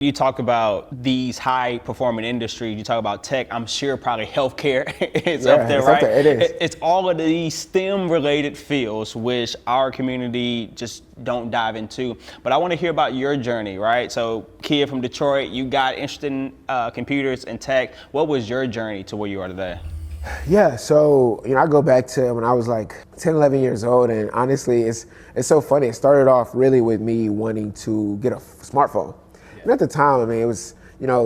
You talk about these high performing industries, you talk about tech, I'm sure probably healthcare is up there, It's up right? there. It is. It's all of these STEM related fields which our community just don't dive into. But I want to hear about your journey, right? So kid from Detroit, you got interested in computers and tech. What was your journey to where you are today? Yeah, so I go back to when I was like 10, 11 years old, and honestly, it's so funny. It started off really with me wanting to get a smartphone. And at the time, I mean, it was,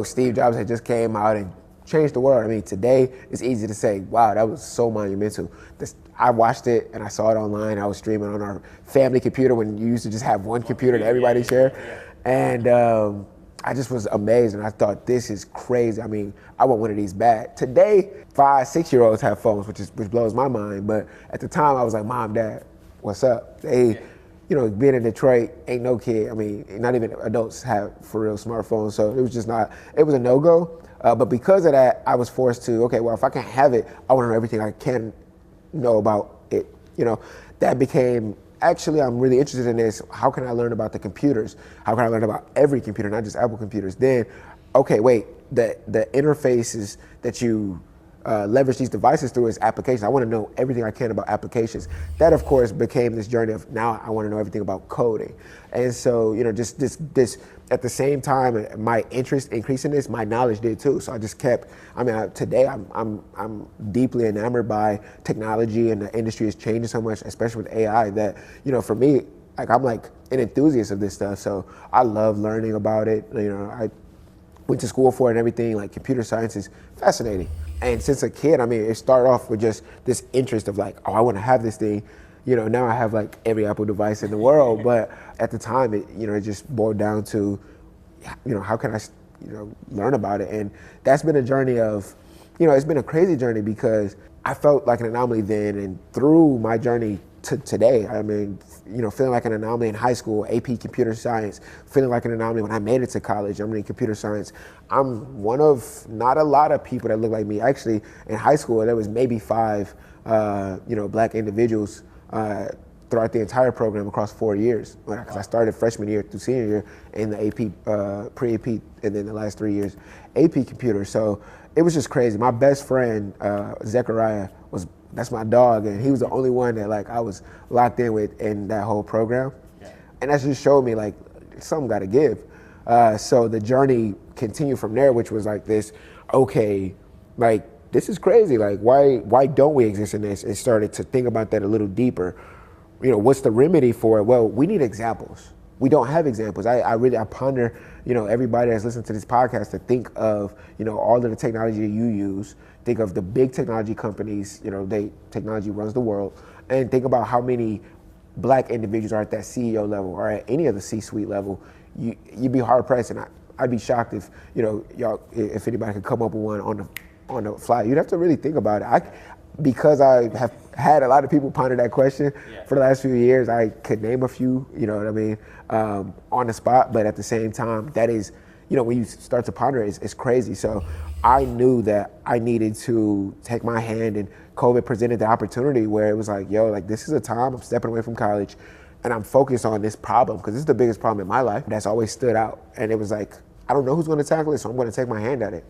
Steve Jobs had just came out and changed the world. I mean, today it's easy to say, wow, that was so monumental. I watched it and I saw it online. I was streaming on our family computer when you used to just have one computer that everybody shared. And I just was amazed, and I thought, this is crazy. I mean, I want one of these bad. Today, 5, 6-year-olds have phones, which blows my mind. But at the time, I was like, Mom, Dad, what's up? Being in Detroit, ain't no kid. I mean, not even adults have for real smartphones. So it was just not. It was a no-go. But because of that, I was forced to. Okay, well, if I can't have it, I want to know everything I can know about it. That became. Actually, I'm really interested in this. How can I learn about the computers? How can I learn about every computer, not just Apple computers? Then, okay, wait, the interfaces that you leverage these devices through is applications. I want to know everything I can about applications. That, of course, became this journey of now I want to know everything about coding. And so, just this at the same time, my interest increasing this, my knowledge did too. So I just kept. Today I'm deeply enamored by technology, and the industry is changing so much, especially with AI. That for me, I'm like an enthusiast of this stuff. So I love learning about it. I went to school for it and everything. Like computer science is fascinating. And since a kid, it started off with just this interest of like, oh, I want to have this thing. Now I have like every Apple device in the world. But at the time, it just boiled down to, how can I, learn about it? And that's been a journey of, it's been a crazy journey because I felt like an anomaly then, and through my journey to today, feeling like an anomaly in high school, AP computer science, feeling like an anomaly when I made it to college, I'm in computer science. I'm one of not a lot of people that look like me. Actually, in high school, there was maybe 5, black individuals throughout the entire program across 4 years. Because I started freshman year through senior year in the AP, pre-AP, and then the last 3 years, AP computer. So it was just crazy. My best friend, Zechariah, that's my dog, and he was the only one that I was locked in with in that whole program. Yeah. And that just showed me something got to give. So the journey continued from there, which was like this, okay, this is crazy. Why don't we exist in this? And started to think about that a little deeper. What's the remedy for it? Well, we need examples. We don't have examples. I ponder, everybody that's listening to this podcast to think of, all of the technology that you use. Think of the big technology companies, technology runs the world, and think about how many black individuals are at that CEO level or at any of the C-suite level. You'd be hard pressed, and I'd be shocked if, if anybody could come up with one on the fly. You'd have to really think about it. Because I have had a lot of people ponder that question for the last few years, I could name a few, on the spot, but at the same time, that is, when you start to ponder it, it's crazy. So I knew that I needed to take my hand, and COVID presented the opportunity where it was like, this is a time I'm stepping away from college and I'm focused on this problem, because this is the biggest problem in my life that's always stood out. And it was like, I don't know who's going to tackle it, so I'm going to take my hand at it.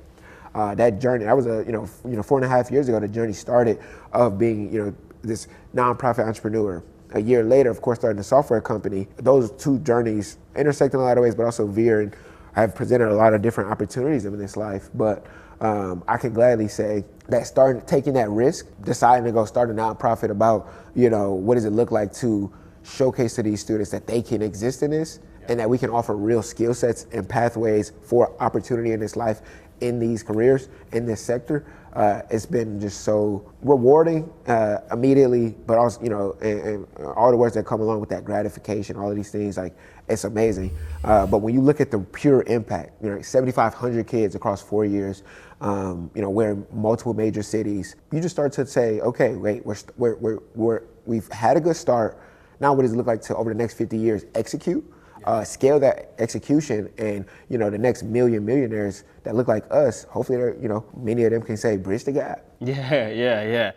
That journey, that was 4.5 years ago, the journey started of being, this nonprofit entrepreneur. A year later, of course, starting a software company. Those two journeys intersect in a lot of ways, but also veer and have presented a lot of different opportunities in this life. But I can gladly say that taking that risk, deciding to go start a nonprofit about, what does it look like to showcase to these students that they can exist in this, and that we can offer real skill sets and pathways for opportunity in this life, in these careers, in this sector. It's been just so rewarding immediately, but also, and all the words that come along with that gratification, all of these things, it's amazing. But when you look at the pure impact, 7,500 kids across 4 years, we're in multiple major cities, you just start to say, okay, wait, we've had a good start. Now what does it look like to, over the next 50 years, execute? Scale that execution, and the next million millionaires that look like us, hopefully, many of them can say bridge the gap. Yeah.